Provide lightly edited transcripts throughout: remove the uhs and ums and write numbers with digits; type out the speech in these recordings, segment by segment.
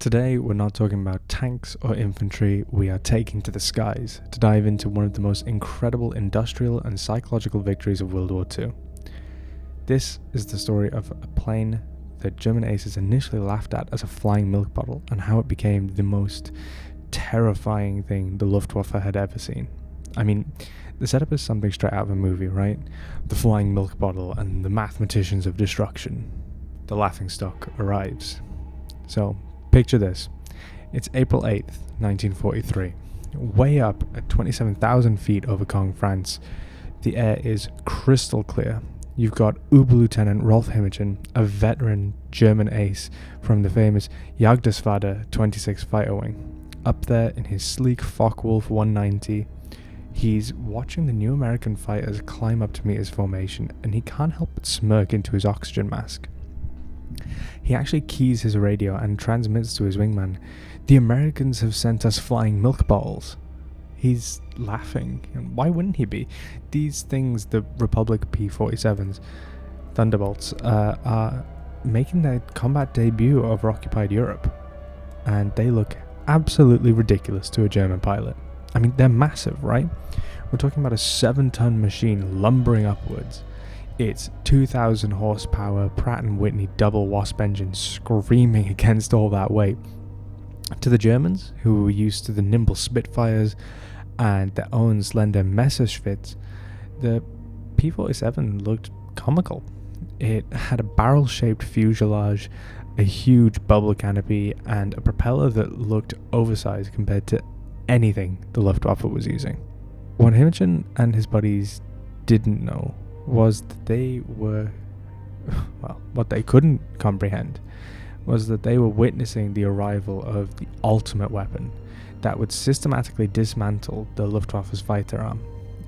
Today, we're not talking about tanks or infantry, we are taking to the skies to dive into one of the most incredible industrial and psychological victories of World War II. This is the story of a plane that German aces initially laughed at as a flying milk bottle and how it became the most terrifying thing the Luftwaffe had ever seen. I mean, the setup is something straight out of a movie, right? The flying milk bottle and the mathematicians of destruction. The laughingstock arrives. So, picture this. It's April 8th, 1943. Way up at 27,000 feet over Caen, France. The air is crystal clear. You've got Oberlieutenant Rolf Hermichen, a veteran German ace from the famous Jagdgeschwader 26 Fighter Wing. Up there in his sleek Focke-Wulf 190, he's watching the new American fighters climb up to meet his formation, and he can't help but smirk into his oxygen mask. He actually keys his radio and transmits to his wingman, "The Americans have sent us flying milk bottles." He's laughing, and why wouldn't he be? These things, the Republic P-47s, Thunderbolts, are making their combat debut over occupied Europe, and they look absolutely ridiculous to a German pilot. I mean, they're massive, right? We're talking about a 7-ton machine lumbering upwards. It's 2,000 horsepower Pratt & Whitney double Wasp engine screaming against all that weight. To the Germans, who were used to the nimble Spitfires and their own slender Messerschmitts, the P-47 looked comical. It had a barrel-shaped fuselage, a huge bubble canopy, and a propeller that looked oversized compared to anything the Luftwaffe was using. What Hermichen and his buddies didn't know was that what they couldn't comprehend was that they were witnessing the arrival of the ultimate weapon that would systematically dismantle the Luftwaffe's fighter arm.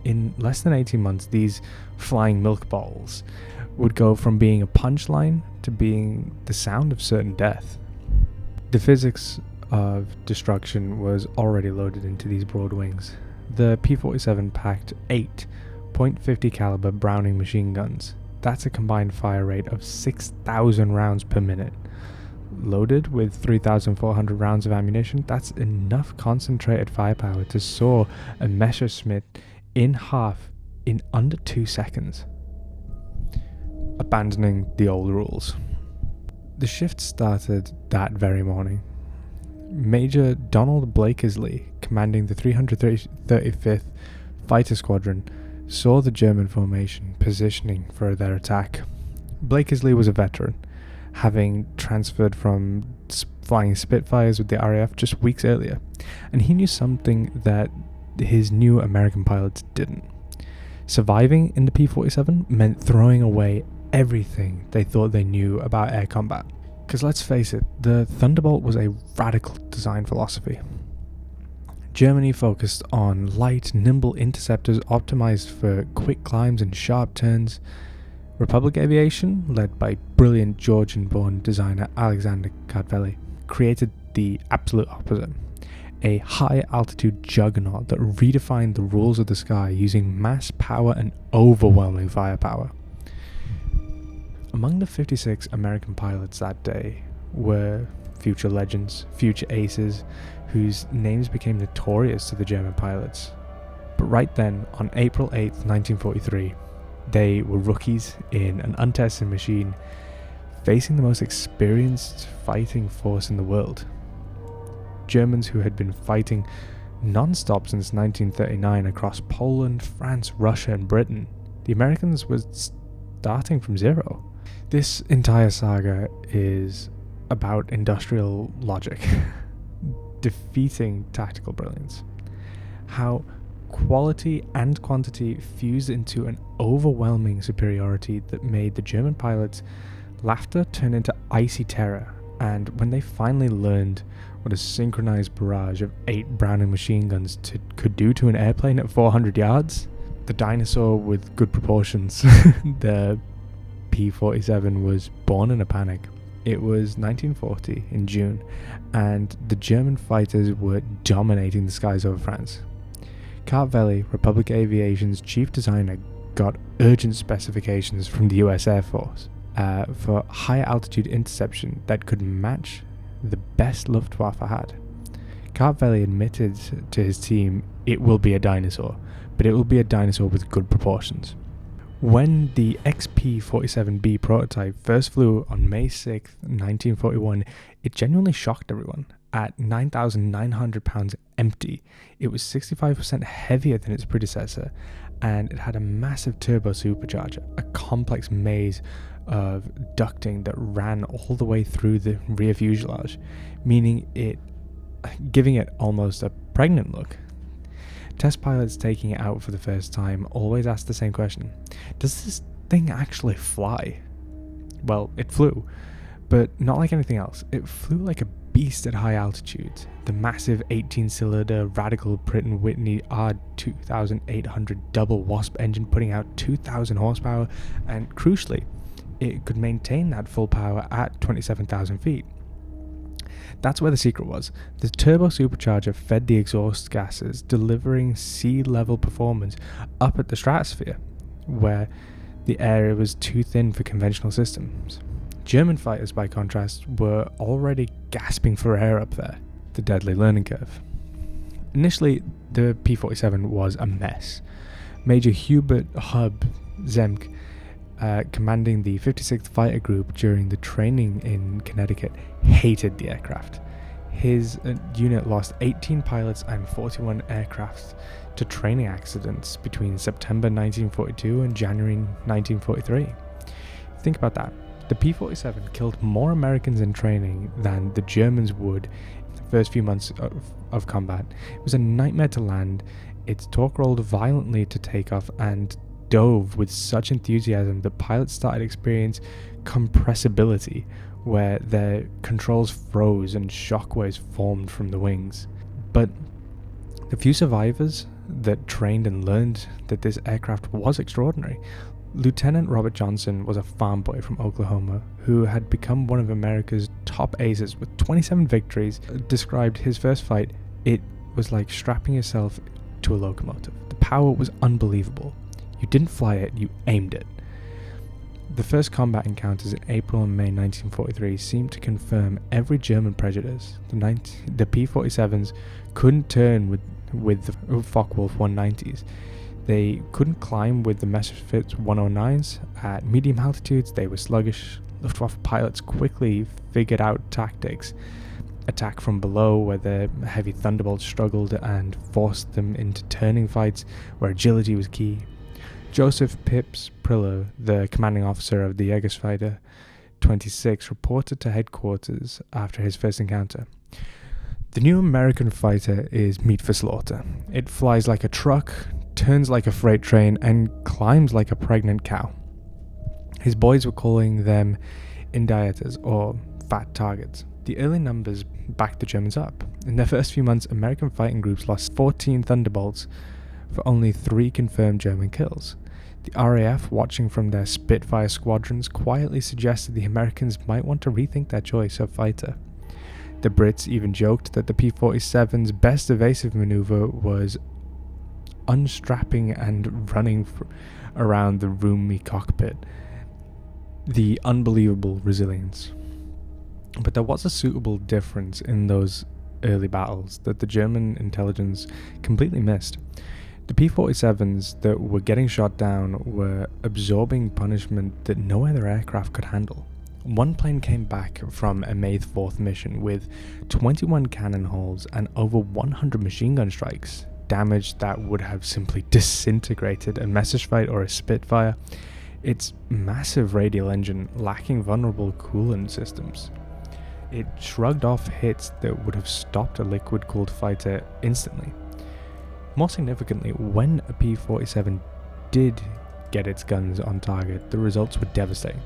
In less than 18 months, these flying milk bottles would go from being a punchline to being the sound of certain death. The physics of destruction was already loaded into these broad wings. The P-47 packed 8 .50 caliber Browning machine guns. That's a combined fire rate of 6,000 rounds per minute. Loaded with 3,400 rounds of ammunition, that's enough concentrated firepower to saw a Messerschmitt in half in under 2 seconds. Abandoning the old rules. The shift started that very morning. Major Donald Blakesley, commanding the 335th Fighter Squadron, saw the German formation positioning for their attack. Blakesley was a veteran, having transferred from flying Spitfires with the RAF just weeks earlier, and he knew something that his new American pilots didn't. Surviving in the P-47 meant throwing away everything they thought they knew about air combat. Because let's face it, the Thunderbolt was a radical design philosophy. Germany focused on light, nimble interceptors optimized for quick climbs and sharp turns. Republic Aviation, led by brilliant Georgian-born designer Alexander Kartveli, created the absolute opposite. A high-altitude juggernaut that redefined the rules of the sky using mass power and overwhelming firepower. Among the 56 American pilots that day were future legends, future aces, whose names became notorious to the German pilots. But right then, on April 8th, 1943, they were rookies in an untested machine, facing the most experienced fighting force in the world. Germans who had been fighting non-stop since 1939 across Poland, France, Russia, and Britain. The Americans were starting from zero. This entire saga is about industrial logic. Defeating tactical brilliance. How quality and quantity fused into an overwhelming superiority that made the German pilots' laughter turn into icy terror, and when they finally learned what a synchronized barrage of 8 Browning machine guns could do to an airplane at 400 yards, the dinosaur with good proportions, the P-47 was born in a panic. It was 1940 in June, and the German fighters were dominating the skies over France. Kartveli, Republic Aviation's chief designer, got urgent specifications from the US Air Force for high altitude interception that could match the best Luftwaffe had. Kartveli admitted to his team it will be a dinosaur, but it will be a dinosaur with good proportions. When the P-47B prototype first flew on May 6, 1941, it genuinely shocked everyone. At 9,900 pounds empty, it was 65% heavier than its predecessor, and it had a massive turbo supercharger, a complex maze of ducting that ran all the way through the rear fuselage, giving it almost a pregnant look. Test pilots taking it out for the first time always ask the same question: does this thing actually fly? Well, it flew, but not like anything else. It flew like a beast at high altitudes. The massive 18-cylinder Radical Pratt & Whitney R2800 double Wasp engine putting out 2,000 horsepower, and crucially, it could maintain that full power at 27,000 feet. That's where the secret was. The turbo supercharger fed the exhaust gases, delivering sea-level performance up at the stratosphere, where the air was too thin for conventional systems. German fighters, by contrast, were already gasping for air up there, the deadly learning curve. Initially, the P-47 was a mess. Major Hubert Hub Zemk, commanding the 56th Fighter Group during the training in Connecticut, hated the aircraft. His unit lost 18 pilots and 41 aircraft to training accidents between September 1942 and January 1943. Think about that. The P-47 killed more Americans in training than the Germans would in the first few months of combat. It was a nightmare to land. Its torque rolled violently to take off and dove with such enthusiasm that pilots started to experience compressibility, where their controls froze and shockwaves formed from the wings. But the few survivors that trained and learned that this aircraft was extraordinary. Lieutenant Robert Johnson was a farm boy from Oklahoma who had become one of America's top aces with 27 victories. Described his first fight, it was like strapping yourself to a locomotive. The power was unbelievable. You didn't fly it, you aimed it. The first combat encounters in April and May 1943 seemed to confirm every German prejudice. The P-47s couldn't turn with the Focke-Wulf 190s. They couldn't climb with the Messerschmitt 109s. At medium altitudes, they were sluggish. Luftwaffe pilots quickly figured out tactics. Attack from below, where the heavy Thunderbolts struggled and forced them into turning fights where agility was key. Joseph Pips Prillo, the commanding officer of the Jägerfighter 26, reported to headquarters after his first encounter. The new American fighter is meat for slaughter. It flies like a truck, turns like a freight train, and climbs like a pregnant cow. His boys were calling them Indietas, or fat targets. The early numbers backed the Germans up. In their first few months, American fighting groups lost 14 Thunderbolts for only 3 confirmed German kills. The RAF, watching from their Spitfire squadrons, quietly suggested the Americans might want to rethink their choice of fighter. The Brits even joked that the P-47's best evasive maneuver was unstrapping and running around the roomy cockpit. The unbelievable resilience. But there was a suitable difference in those early battles that the German intelligence completely missed. The P-47s that were getting shot down were absorbing punishment that no other aircraft could handle. One plane came back from a May 4th mission with 21 cannon holes and over 100 machine gun strikes, damage that would have simply disintegrated a Messerschmitt or a Spitfire. Its massive radial engine lacking vulnerable coolant systems. It shrugged off hits that would have stopped a liquid-cooled fighter instantly. More significantly, when a P-47 did get its guns on target, the results were devastating.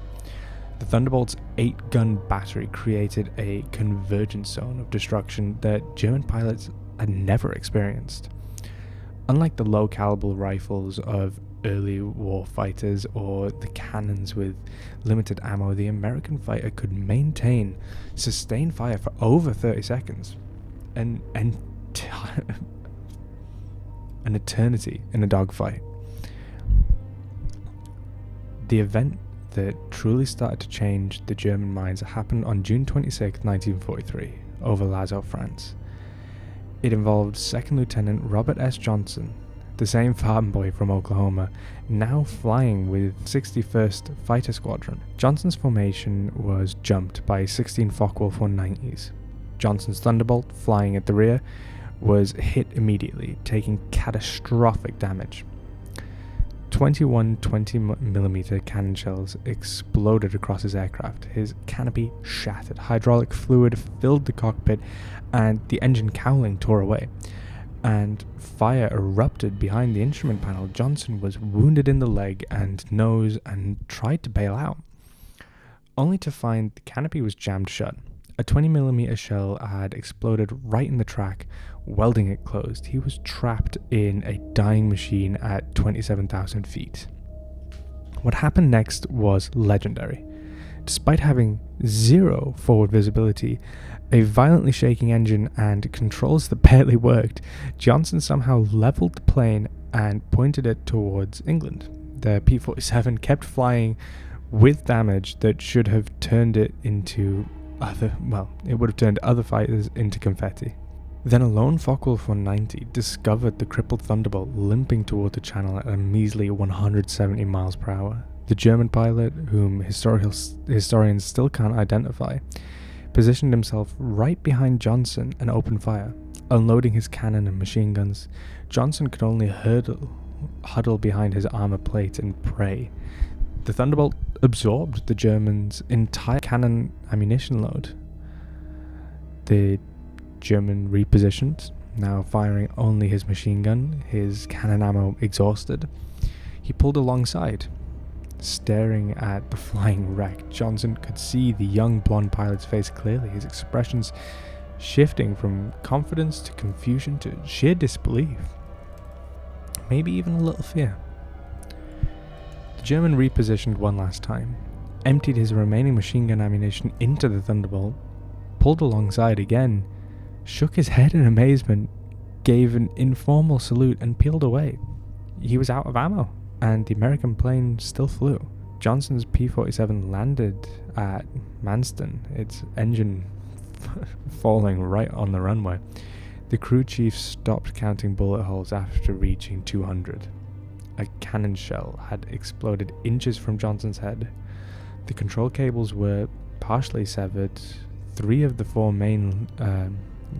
The Thunderbolt's 8-gun battery created a convergence zone of destruction that German pilots had never experienced. Unlike the low-caliber rifles of early war fighters or the cannons with limited ammo, the American fighter could maintain sustained fire for over 30 seconds. An eternity in a dogfight. The that truly started to change the German minds happened on June 26, 1943, over Lazo, France. It involved 2nd Lieutenant Robert S. Johnson, the same farm boy from Oklahoma, now flying with 61st Fighter Squadron. Johnson's formation was jumped by 16 Focke-Wulf 190s. Johnson's Thunderbolt, flying at the rear, was hit immediately, taking catastrophic damage. 21 20mm cannon shells exploded across his aircraft. His canopy shattered, hydraulic fluid filled the cockpit, and the engine cowling tore away. And fire erupted behind the instrument panel. Johnson was wounded in the leg and nose and tried to bail out, only to find the canopy was jammed shut. A 20mm shell had exploded right in the track, welding it closed. He was trapped in a dying machine at 27,000 feet. What happened next was legendary. Despite having zero forward visibility, a violently shaking engine, and controls that barely worked, Johnson somehow leveled the plane and pointed it towards England. The P-47 kept flying with damage that should have turned it would have turned other fighters into confetti. Then a lone Focke-Wulf 190 discovered the crippled Thunderbolt limping toward the channel at a measly 170 miles per hour. The German pilot, whom historians still can't identify, positioned himself right behind Johnson and opened fire. Unloading his cannon and machine guns, Johnson could only huddle behind his armor plate and pray. The Thunderbolt absorbed the Germans' entire cannon ammunition load. The German repositioned, now firing only his machine gun, his cannon ammo exhausted. He pulled alongside. Staring at the flying wreck, Johnson could see the young blonde pilot's face clearly, his expressions shifting from confidence to confusion to sheer disbelief. Maybe even a little fear. The German repositioned one last time, emptied his remaining machine gun ammunition into the Thunderbolt, pulled alongside again, shook his head in amazement, gave an informal salute and peeled away. He was out of ammo, and the American plane still flew. Johnson's P-47 landed at Manston, its engine falling right on the runway. The crew chief stopped counting bullet holes after reaching 200. A cannon shell had exploded inches from Johnson's head. The control cables were partially severed. 3 of the 4 main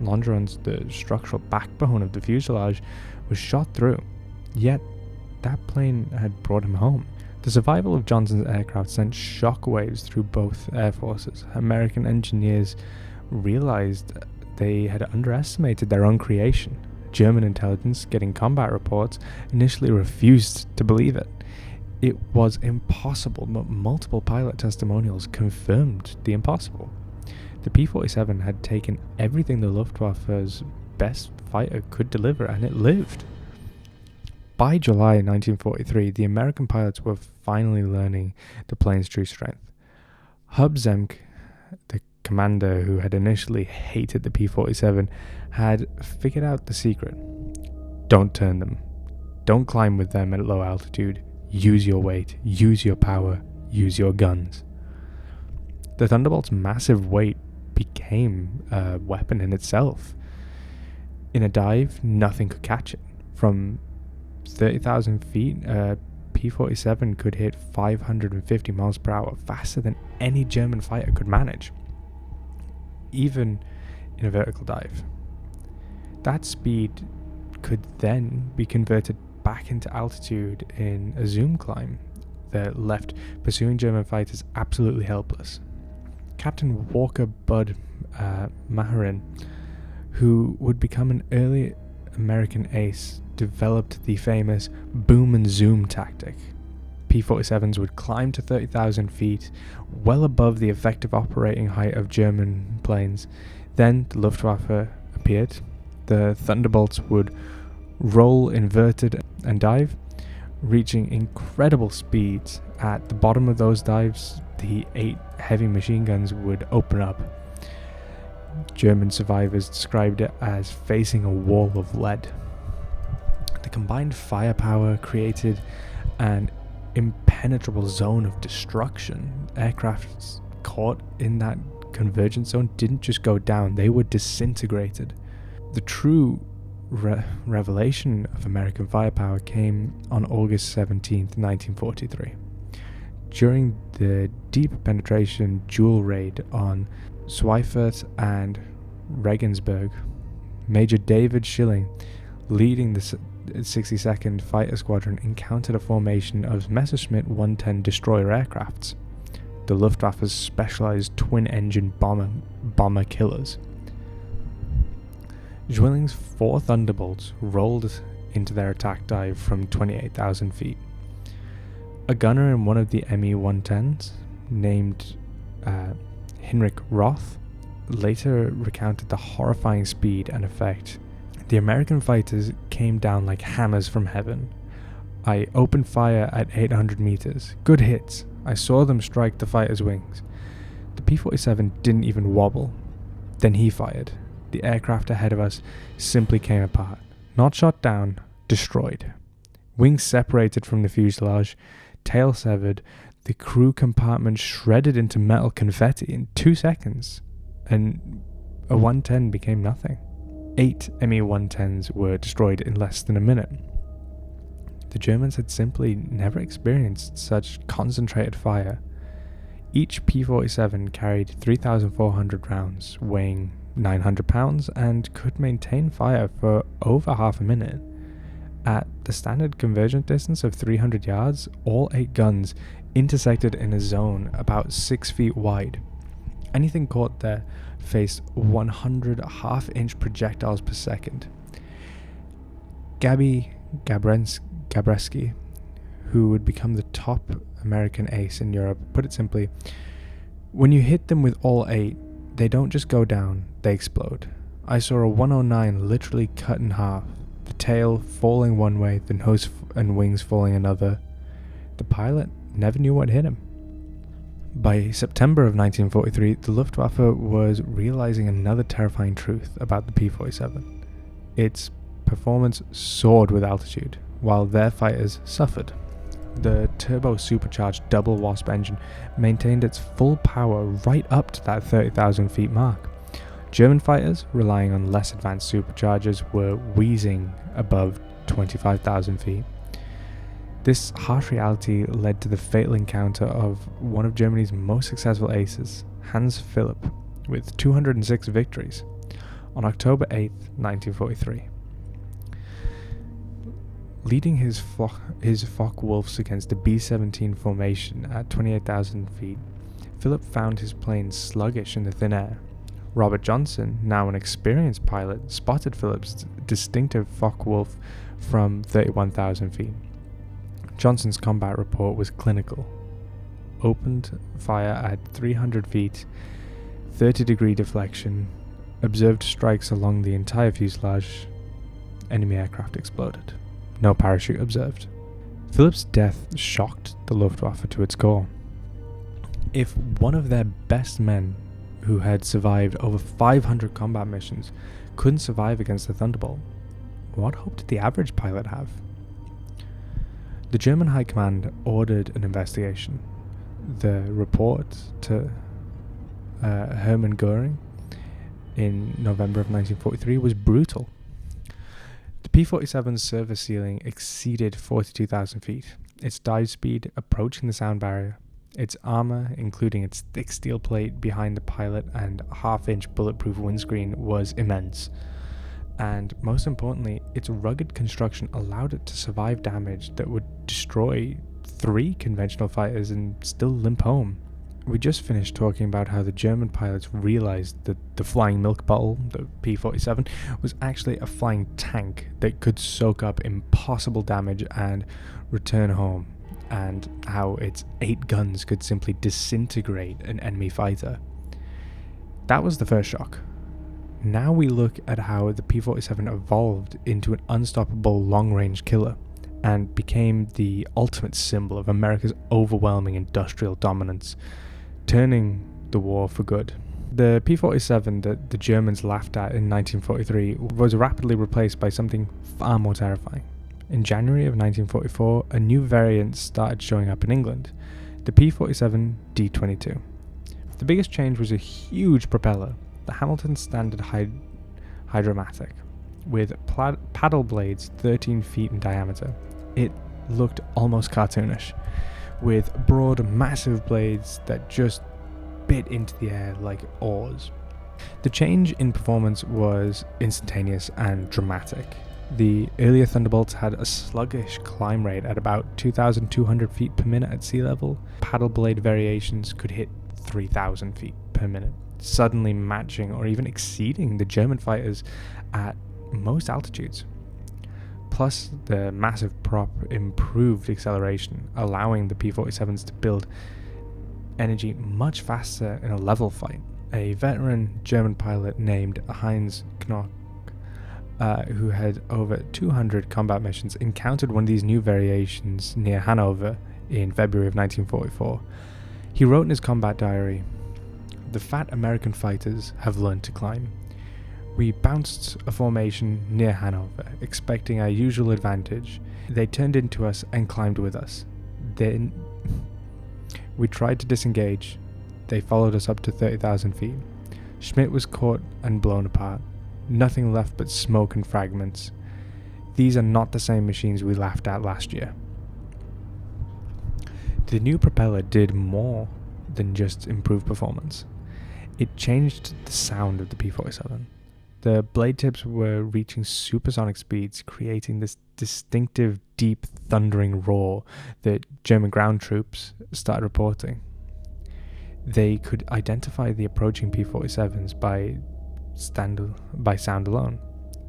longerons, the structural backbone of the fuselage, was shot through. Yet, that plane had brought him home. The survival of Johnson's aircraft sent shockwaves through both air forces. American engineers realized they had underestimated their own creation. German intelligence, getting combat reports, initially refused to believe it. It was impossible, but multiple pilot testimonials confirmed the impossible. The P-47 had taken everything the Luftwaffe's best fighter could deliver, and it lived. By July 1943, the American pilots were finally learning the plane's true strength. Hub Zemke, the commander who had initially hated the P-47, had figured out the secret. Don't turn them. Don't climb with them at low altitude. Use your weight. Use your power. Use your guns. The Thunderbolt's massive weight became a weapon in itself. In a dive, nothing could catch it. From 30,000 feet, a P-47 could hit 550 miles per hour, faster than any German fighter could manage, even in a vertical dive. That speed could then be converted back into altitude in a zoom climb that left pursuing German fighters absolutely helpless. Captain Walker Bud Maharin, who would become an early American ace, developed the famous boom and zoom tactic. P-47s would climb to 30,000 feet, well above the effective operating height of German planes. Then the Luftwaffe appeared. The Thunderbolts would roll inverted and dive, reaching incredible speeds. At the bottom of those dives, the 8 heavy machine guns would open up. German survivors described it as facing a wall of lead. The combined firepower created an impenetrable zone of destruction. Aircrafts caught in that convergence zone didn't just go down, they were disintegrated. The true revelation of American firepower came on August 17th, 1943. During the deep penetration dual raid on Schweifert and Regensburg, Major David Schilling, leading the 62nd Fighter Squadron, encountered a formation of Messerschmitt 110 destroyer aircrafts, the Luftwaffe's specialized twin-engine bomber killers. Schilling's 4 Thunderbolts rolled into their attack dive from 28,000 feet. A gunner in one of the Me-110s, named Heinrich Roth, later recounted the horrifying speed and effect. The American fighters came down like hammers from heaven. I opened fire at 800 meters. Good hits. I saw them strike the fighter's wings. The P-47 didn't even wobble. Then he fired. The aircraft ahead of us simply came apart. Not shot down, destroyed. Wings separated from the fuselage, tail severed, the crew compartment shredded into metal confetti in 2 seconds, and a 110 became nothing. 8 Me-110s were destroyed in less than a minute. The Germans had simply never experienced such concentrated fire. Each P-47 carried 3,400 rounds, weighing 900 pounds, and could maintain fire for over half a minute. At the standard convergent distance of 300 yards, all 8 guns intersected in a zone about 6 feet wide. Anything caught there faced 100 half-inch projectiles per second. Gabi Gabreski, who would become the top American ace in Europe, put it simply, "When you hit them with all 8, they don't just go down, they explode. I saw a 109 literally cut in half, the tail falling one way, the nose and wings falling another. The pilot never knew what hit him." By September of 1943, the Luftwaffe was realizing another terrifying truth about the P-47. Its performance soared with altitude, while their fighters suffered. The turbo-supercharged double Wasp engine maintained its full power right up to that 30,000 feet mark. German fighters, relying on less advanced superchargers, were wheezing above 25,000 feet. This harsh reality led to the fatal encounter of one of Germany's most successful aces, Hans Philipp, with 206 victories, on October 8, 1943. Leading his Focke-Wulfs against the B-17 formation at 28,000 feet, Philipp found his plane sluggish in the thin air. Robert Johnson, now an experienced pilot, spotted Philipp's distinctive Focke-Wulf from 31,000 feet. Johnson's combat report was clinical. Opened fire at 300 feet, 30-degree deflection, observed strikes along the entire fuselage, enemy aircraft exploded. No parachute observed. Philipp's death shocked the Luftwaffe to its core. If one of their best men, who had survived over 500 combat missions, couldn't survive against the Thunderbolt, what hope did the average pilot have? The German High Command ordered an investigation. The report to Hermann Göring in November of 1943 was brutal. The P-47's service ceiling exceeded 42,000 feet, its dive speed approaching the sound barrier, its armor, including its thick steel plate behind the pilot and half-inch bulletproof windscreen, was immense. And most importantly, its rugged construction allowed it to survive damage that would destroy 3 conventional fighters and still limp home. We just finished talking about how the German pilots realized that the flying milk bottle, the P-47, was actually a flying tank that could soak up impossible damage and return home, and how its 8 guns could simply disintegrate an enemy fighter. That was the first shock. Now we look at how the P-47 evolved into an unstoppable long-range killer and became the ultimate symbol of America's overwhelming industrial dominance, turning the war for good. The P-47 that the Germans laughed at in 1943 was rapidly replaced by something far more terrifying: In January of 1944, a new variant started showing up in England, the P-47 D-22. The biggest change was a huge propeller, the Hamilton Standard Hydromatic, with paddle blades 13 feet in diameter. It looked almost cartoonish, with broad, massive blades that just bit into the air like oars. The change in performance was instantaneous and dramatic. The earlier Thunderbolts had a sluggish climb rate at about 2,200 feet per minute at sea level. Paddle blade variations could hit 3,000 feet per minute, suddenly matching or even exceeding the German fighters at most altitudes. Plus, the massive prop improved acceleration, allowing the P-47s to build energy much faster in a level fight. A veteran German pilot named Heinz Knock, who had over 200 combat missions, encountered one of these new variations near Hanover in February of 1944. He wrote in his combat diary, "The fat American fighters have learned to climb. We bounced a formation near Hanover, expecting our usual advantage. They turned into us and climbed with us. Then we tried to disengage. They followed us up to 30,000 feet. Schmidt was caught and blown apart. Nothing left but smoke and fragments. These are not the same machines we laughed at last year." The new propeller did more than just improve performance. It changed the sound of the P-47. The blade tips were reaching supersonic speeds, creating this distinctive, deep, thundering roar that German ground troops started reporting. They could identify the approaching P-47s by sound alone.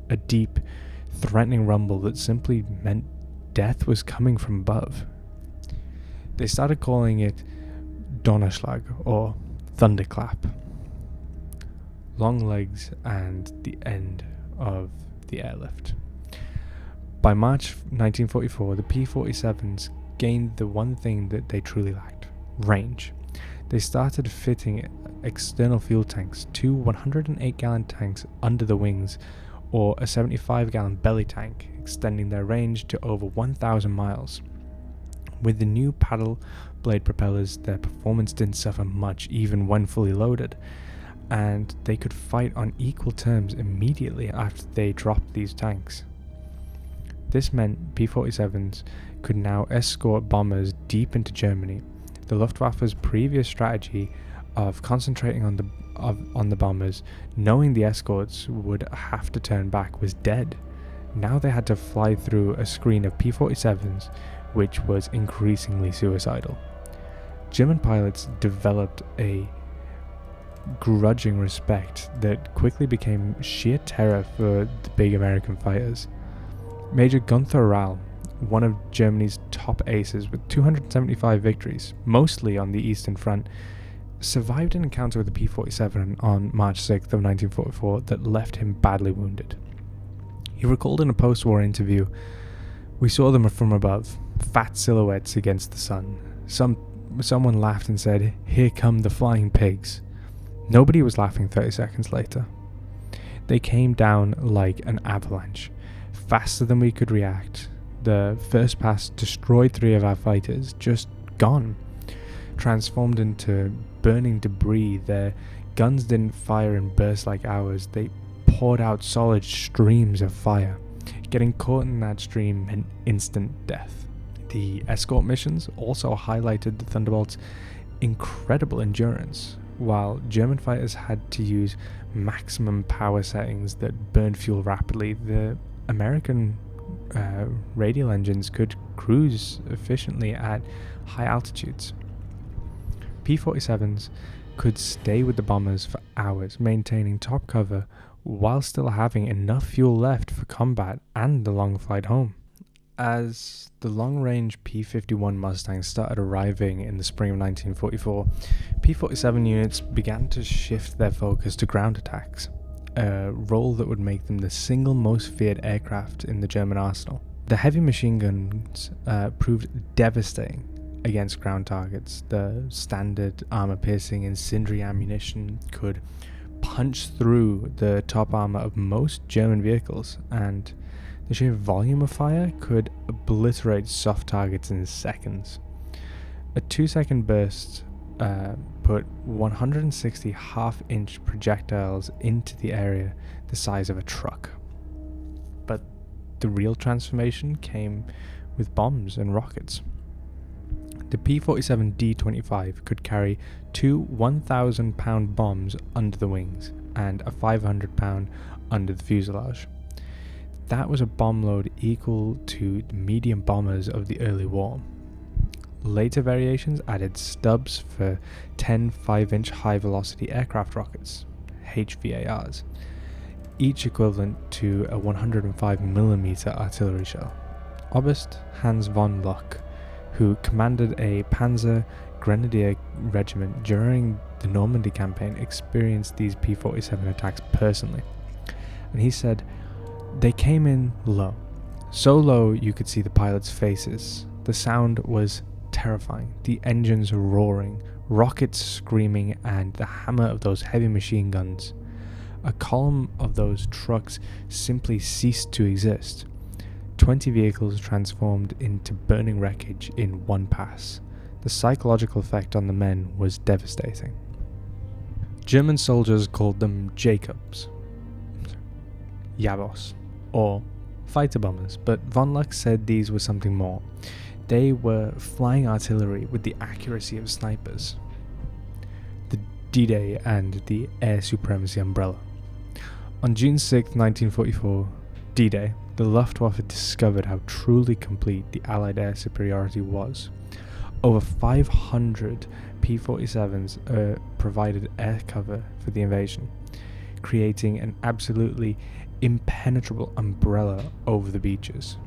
A deep, threatening rumble that simply meant death was coming from above. They started calling it Donnerschlag, or thunderclap. Long legs and the end of the airlift. By March 1944, the P-47s gained the one thing that they truly lacked: range. They started fitting external fuel tanks, 2 108-gallon tanks under the wings, or a 75-gallon belly tank, extending their range to over 1,000 miles. With the new paddle blade propellers, their performance didn't suffer much even when fully loaded, and they could fight on equal terms immediately after they dropped these tanks. This meant P-47s could now escort bombers deep into Germany. The Luftwaffe's previous strategy of concentrating on the bombers, knowing the escorts would have to turn back, was dead. Now they had to fly through a screen of P-47s, which was increasingly suicidal. German pilots developed a grudging respect that quickly became sheer terror for the big American fighters. Major Gunther Rall, one of Germany's top aces with 275 victories, mostly on the Eastern Front, survived an encounter with the P-47 on March 6th of 1944 that left him badly wounded. He recalled in a post-war interview, "We saw them from above, fat silhouettes against the sun. Someone laughed and said, 'Here come the flying pigs.' Nobody was laughing 30 seconds later. They came down like an avalanche, faster than we could react. The first pass destroyed 3 of our fighters, just gone. Transformed into burning debris. Their guns didn't fire in bursts like ours. They poured out solid streams of fire. Getting caught in that stream meant instant death." The escort missions also highlighted the Thunderbolts' incredible endurance. While German fighters had to use maximum power settings that burned fuel rapidly, the American radial engines could cruise efficiently at high altitudes. P-47s could stay with the bombers for hours, maintaining top cover while still having enough fuel left for combat and the long flight home. As the long-range P-51 Mustangs started arriving in the spring of 1944, P-47 units began to shift their focus to ground attacks, a role that would make them the single most feared aircraft in the German arsenal. The heavy machine guns proved devastating against ground targets. The standard armor-piercing incendiary ammunition could punch through the top armor of most German vehicles, and The sheer volume of fire could obliterate soft targets in seconds. A 2-second burst put 160 half-inch projectiles into the area the size of a truck. But the real transformation came with bombs and rockets. The P-47 D-25 could carry 2 1,000-pound bombs under the wings and a 500-pound under the fuselage. That was a bomb load equal to the medium bombers of the early war. Later variations added stubs for 10 5-inch high-velocity aircraft rockets, HVARs, each equivalent to a 105mm artillery shell. Oberst Hans von Luck, who commanded a Panzer Grenadier regiment during the Normandy campaign, experienced these P-47 attacks personally. And he said, "They came in low. So low you could see the pilots' faces. The sound was terrifying. The engines roaring, rockets screaming, and the hammer of those heavy machine guns. A column of those trucks simply ceased to exist. 20 vehicles transformed into burning wreckage in one pass. The psychological effect on the men was devastating." German soldiers called them Jacobs, Yabos, or fighter bombers, but von Luck said these were something more. They were flying artillery with the accuracy of snipers. The D-Day and the air supremacy umbrella. On June 6, 1944, D-Day, the Luftwaffe discovered how truly complete the Allied air superiority was. Over 500 P-47s provided air cover for the invasion, creating an absolutely impenetrable umbrella over the beaches.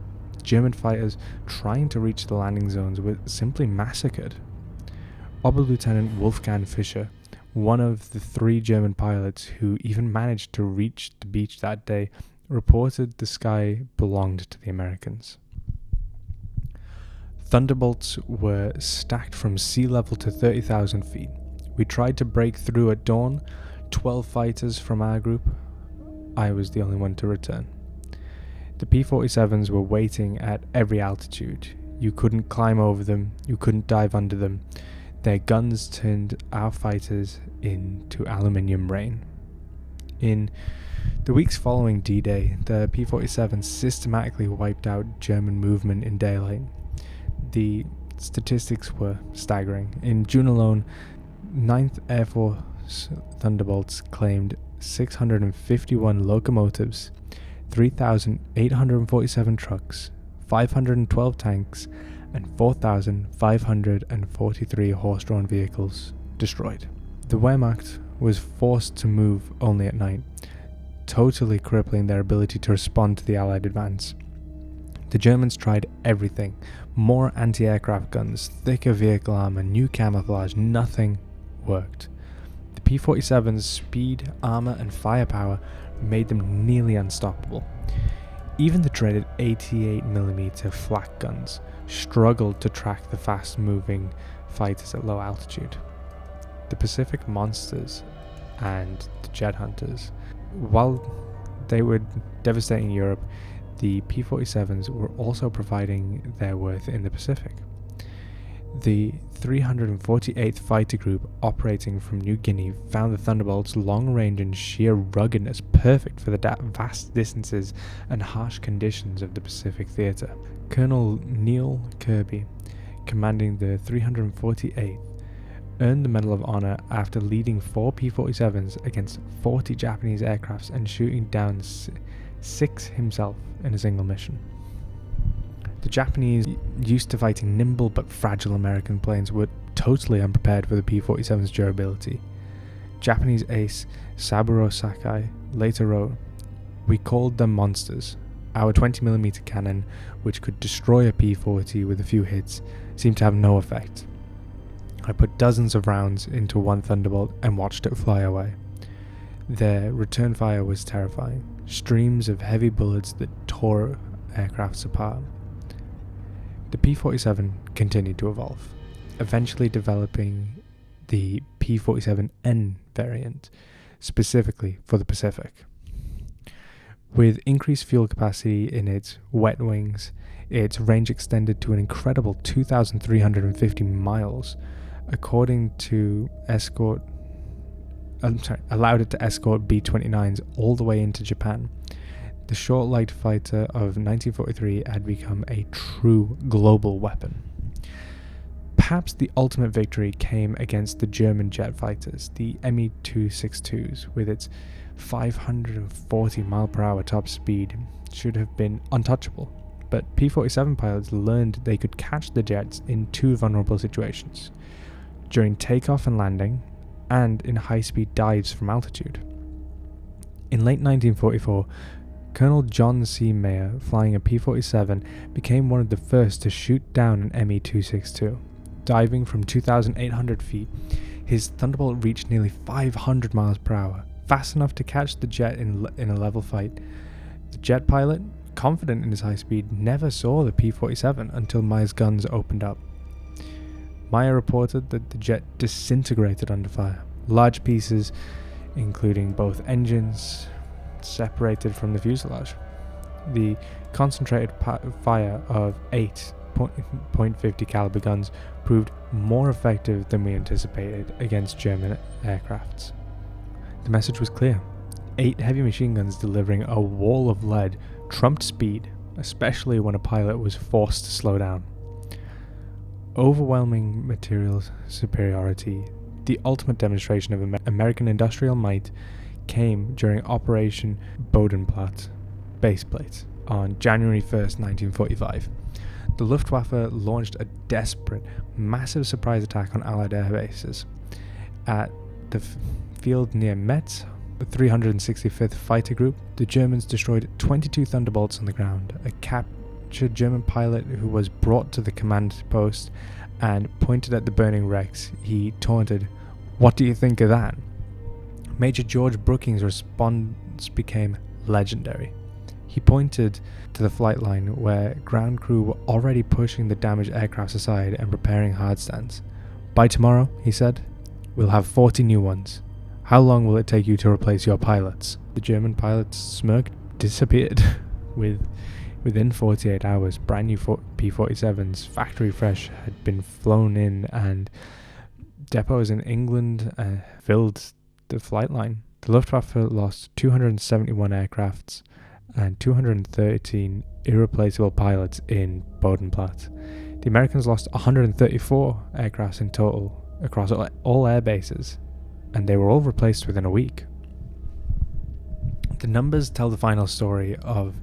German fighters trying to reach the landing zones were simply massacred. Oberlieutenant Wolfgang Fischer, one of the 3 German pilots who even managed to reach the beach that day, reported the sky belonged to the Americans. Thunderbolts were stacked from sea level to 30,000 feet. We tried to break through at dawn. 12 fighters from our group. I was the only one to return. The P-47s were waiting at every altitude. You couldn't climb over them. You couldn't dive under them. Their guns turned our fighters into aluminium rain. In the weeks following D-Day, the P-47 systematically wiped out German movement in daylight. The statistics were staggering. In June alone, 9th Air Force Thunderbolts claimed 651 locomotives, 3,847 trucks, 512 tanks, and 4,543 horse-drawn vehicles destroyed. The Wehrmacht was forced to move only at night, totally crippling their ability to respond to the Allied advance. The Germans tried everything: more anti-aircraft guns, thicker vehicle armor, new camouflage. Nothing worked. The P-47's speed, armor, and firepower made them nearly unstoppable. Even the dreaded 88mm flak guns struggled to track the fast-moving fighters at low altitude. The Pacific Monsters and the Jet Hunters, while they were devastating Europe, the P-47s were also providing their worth in the Pacific. The 348th Fighter Group, operating from New Guinea, found the Thunderbolt's long range and sheer ruggedness perfect for the vast distances and harsh conditions of the Pacific theater. Colonel Neil Kirby, commanding the 348th, earned the Medal of Honor after leading 4 P-47s against 40 Japanese aircrafts and shooting down 6 himself in a single mission. The Japanese, used to fighting nimble but fragile American planes, were totally unprepared for the P-47's durability. Japanese ace Saburo Sakai later wrote, "We called them monsters. Our 20mm cannon, which could destroy a P-40 with a few hits, seemed to have no effect. I put dozens of rounds into one Thunderbolt and watched it fly away. Their return fire was terrifying. Streams of heavy bullets that tore aircrafts apart." The P-47 continued to evolve, eventually developing the P-47N variant, specifically for the Pacific. With increased fuel capacity in its wet wings, its range extended to an incredible 2,350 miles, allowed it to escort B-29s all the way into Japan. The short light fighter of 1943 had become a true global weapon. Perhaps the ultimate victory came against the German jet fighters, the Me-262s, with its 540 mph top speed should have been untouchable. But P-47 pilots learned they could catch the jets in two vulnerable situations: during takeoff and landing, and in high-speed dives from altitude. In late 1944, Colonel John C. Mayer, flying a P-47, became one of the first to shoot down an Me-262. Diving from 2,800 feet, his Thunderbolt reached nearly 500 mph, fast enough to catch the jet in a level fight. The jet pilot, confident in his high speed, never saw the P-47 until Mayer's guns opened up. Mayer reported that the jet disintegrated under fire. Large pieces, including both engines, separated from the fuselage. The concentrated fire of 8 .50 caliber guns proved more effective than we anticipated against German aircrafts. The message was clear: 8 heavy machine guns delivering a wall of lead trumped speed, especially when a pilot was forced to slow down. Overwhelming material superiority, the ultimate demonstration of American industrial might, came during Operation Bodenplatte baseplate on January 1st, 1945. The Luftwaffe launched a desperate, massive surprise attack on Allied air bases. At the field near Metz, the 365th Fighter Group, the Germans destroyed 22 Thunderbolts on the ground. A captured German pilot who was brought to the command post and pointed at the burning wrecks. He taunted, "What do you think of that?" Major George Brooking's response became legendary. He pointed to the flight line where ground crew were already pushing the damaged aircrafts aside and preparing hard stands. "By tomorrow," he said, "we'll have 40 new ones. How long will it take you to replace your pilots?" The German pilot's smirk disappeared. Within 48 hours, brand new P-47s, factory fresh, had been flown in, and depots in England filled the flight line. The Luftwaffe lost 271 aircrafts and 213 irreplaceable pilots in Bodenplatte. The Americans lost 134 aircrafts in total across all air bases, and they were all replaced within a week. The numbers tell the final story of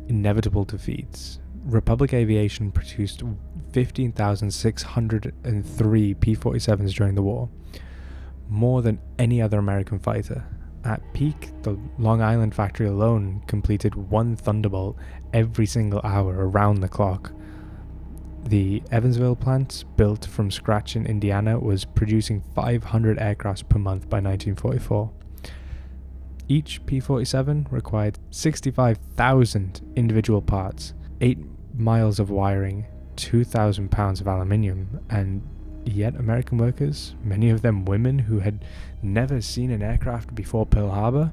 inevitable defeats. Republic Aviation produced 15,603 P-47s during the war, more than any other American fighter. At peak, the Long Island factory alone completed 1 Thunderbolt every single hour around the clock. The Evansville plant, built from scratch in Indiana, was producing 500 aircrafts per month by 1944. Each P-47 required 65,000 individual parts, 8 miles of wiring, 2,000 pounds of aluminium, and yet American workers, many of them women who had never seen an aircraft before Pearl Harbor,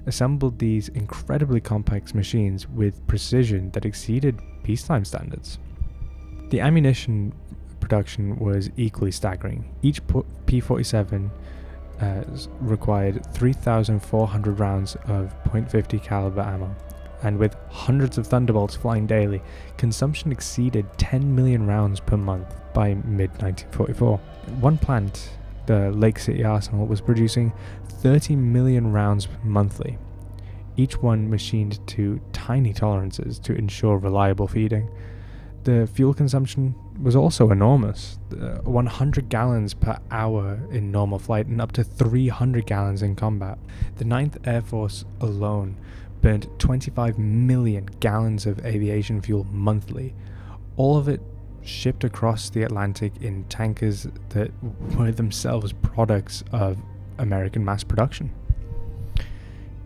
assembled these incredibly complex machines with precision that exceeded peacetime standards. The ammunition production was equally staggering. Each P-47 required 3,400 rounds of .50 caliber ammo, and with hundreds of Thunderbolts flying daily, consumption exceeded 10 million rounds per month by mid-1944. One plant, the Lake City Arsenal, was producing 30 million rounds monthly, each one machined to tiny tolerances to ensure reliable feeding. The fuel consumption was also enormous, 100 gallons per hour in normal flight and up to 300 gallons in combat. The 9th Air Force alone burned 25 million gallons of aviation fuel monthly, all of it shipped across the Atlantic in tankers that were themselves products of American mass production.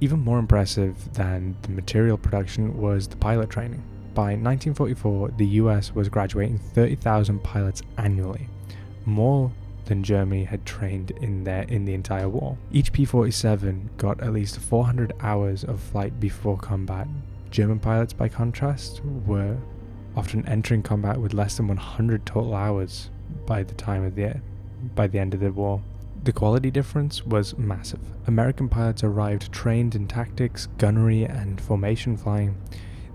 Even more impressive than the material production was the pilot training. By 1944, the US was graduating 30,000 pilots annually, more than Germany had trained in the entire war. Each P-47 got at least 400 hours of flight before combat. German pilots, by contrast, were often entering combat with less than 100 total hours by the end of the war. The quality difference was massive. American pilots arrived trained in tactics, gunnery, and formation flying.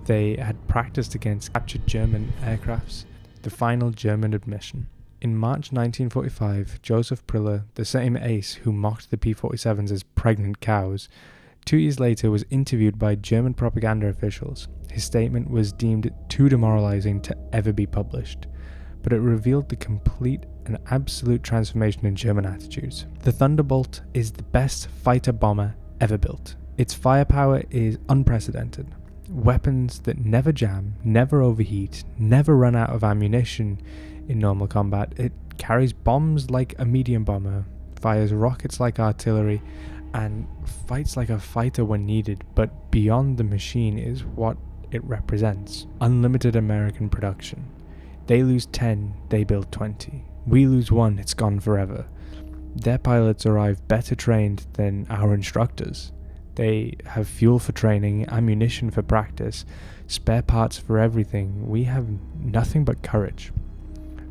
They had practiced against captured German aircrafts. The final German admission. In March 1945, Joseph Priller, the same ace who mocked the P-47s as pregnant cows, 2 years later was interviewed by German propaganda officials. His statement was deemed too demoralizing to ever be published, but it revealed the complete and absolute transformation in German attitudes. The Thunderbolt is the best fighter bomber ever built. Its firepower is unprecedented. Weapons that never jam, never overheat, never run out of ammunition in normal combat. It carries bombs like a medium bomber, fires rockets like artillery, and fights like a fighter when needed, but beyond the machine is what it represents. Unlimited American production. They lose 10, they build 20. We lose 1, it's gone forever. Their pilots arrive better trained than our instructors. They have fuel for training, ammunition for practice, spare parts for everything. We have nothing but courage.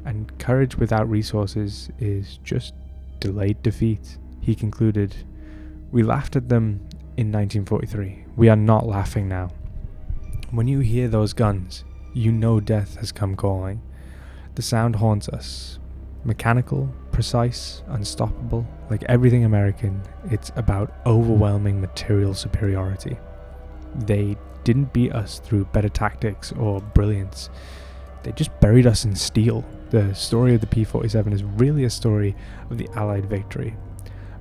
And courage without resources is just delayed defeat. He concluded, "We laughed at them in 1943. We are not laughing now." When you hear those guns, you know death has come calling. The sound haunts us. Mechanical, precise, unstoppable. Like everything American, it's about overwhelming material superiority. They didn't beat us through better tactics or brilliance. They just buried us in steel. The story of the P-47 is really a story of the Allied victory.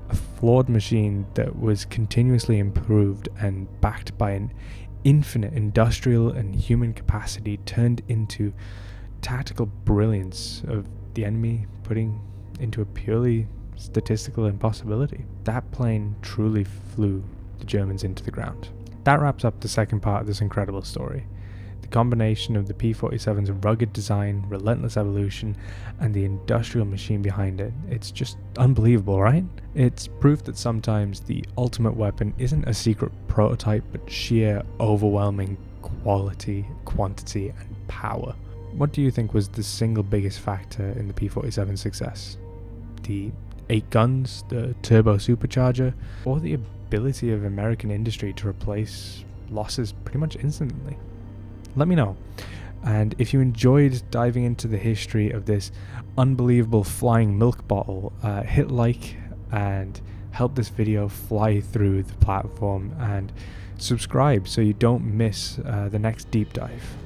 A flawed machine that was continuously improved and backed by an infinite industrial and human capacity turned into tactical brilliance of the enemy, putting into a purely statistical impossibility. That plane truly flew the Germans into the ground. That wraps up the second part of this incredible story. The combination of the P-47's rugged design, relentless evolution, and the industrial machine behind it. It's just unbelievable, right? It's proof that sometimes the ultimate weapon isn't a secret prototype, but sheer overwhelming quality, quantity, and power. What do you think was the single biggest factor in the P-47's success? The 8 guns, the turbo supercharger, or the ability of American industry to replace losses pretty much instantly? Let me know. And if you enjoyed diving into the history of this unbelievable flying milk bottle, hit like and help this video fly through the platform, and subscribe so you don't miss the next deep dive.